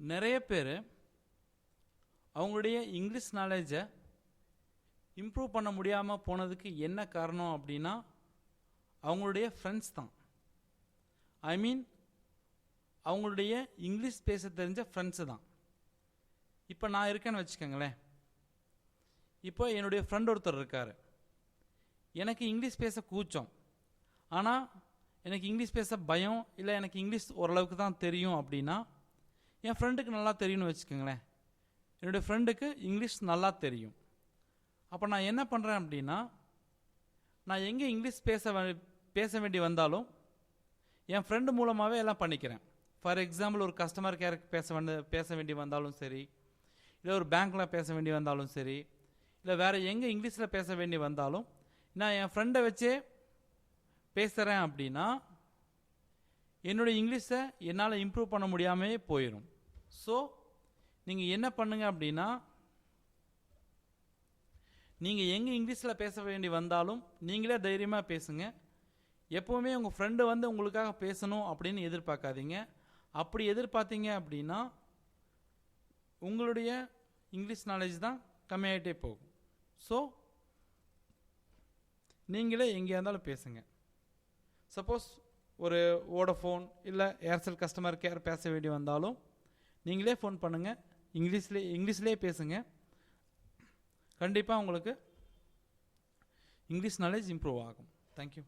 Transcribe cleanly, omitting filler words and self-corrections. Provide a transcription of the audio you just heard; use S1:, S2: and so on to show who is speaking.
S1: நிறைய பேர் அவங்களுடைய இங்கிலீஷ் நாலேஜை இம்ப்ரூவ் பண்ண முடியாமல் போனதுக்கு என்ன காரணம் அப்படின்னா அவங்களுடைய ஃப்ரெண்ட்ஸ் தான். ஐ மீன் அவங்களுடைய இங்கிலீஷ் பேச தெரிஞ்ச ஃப்ரெண்ட்ஸு தான். இப்போ நான் இருக்கேன்னு வச்சுக்கோங்களேன். இப்போ என்னுடைய ஃப்ரெண்ட் ஒருத்தர் இருக்கார். எனக்கு இங்கிலீஷ் பேச கூச்சம், ஆனால் எனக்கு இங்கிலீஷ் பேச பயம், இல்லை எனக்கு இங்கிலீஷ் ஓரளவுக்கு தான் தெரியும் அப்படின்னா என் ஃப்ரெண்டுக்கு நல்லா தெரியும்னு வச்சுக்கோங்களேன். என்னுடைய ஃப்ரெண்டுக்கு இங்கிலீஷ் நல்லா தெரியும். அப்போ நான் என்ன பண்ணுறேன் அப்படின்னா, நான் எங்கே இங்கிலீஷ் பேச வேண்டி வந்தாலும் என் ஃப்ரெண்டு மூலமாகவே எல்லாம் பண்ணிக்கிறேன். ஃபார் எக்ஸாம்பிள், ஒரு கஸ்டமர் கேருக்கு பேச வேண்டி வந்தாலும் சரி, இல்லை ஒரு பேங்க்கில் பேச வேண்டி வந்தாலும் சரி, இல்லை வேறு எங்கே இங்கிலீஷில் பேச வேண்டி வந்தாலும் நான் என் ஃப்ரெண்டை வச்சே பேசுகிறேன் அப்படின்னா என்னுடைய இங்கிலீஷை என்னால் இம்ப்ரூவ் பண்ண முடியாமே போயிடும். ஸோ நீங்கள் என்ன பண்ணுங்க அப்படின்னா, நீங்கள் எங்கே இங்கிலீஷில் பேச வேண்டி வந்தாலும் நீங்களே தைரியமாக பேசுங்க. எப்போவுமே உங்கள் ஃப்ரெண்டு வந்து உங்களுக்காக பேசணும் அப்படின்னு எதிர்பார்க்காதீங்க. அப்படி எதிர்பார்த்தீங்க அப்படின்னா உங்களுடைய இங்கிலீஷ் நாலேஜ் தான் கம்மியாகிட்டே போகும். ஸோ நீங்களே எங்கே இருந்தாலும் பேசுங்க. சப்போஸ் ஒரு வோடஃபோன் இல்லை ஏர்செல் கஸ்டமர் கேர் பேச வேண்டி வந்தாலும் நீங்களே ஃபோன் பண்ணுங்கள், இங்கிலீஷ்லேயே பேசுங்க. கண்டிப்பாக உங்களுக்கு இங்கிலீஷ் நாலேஜ் இம்ப்ரூவ் ஆகும். தேங்க்யூ.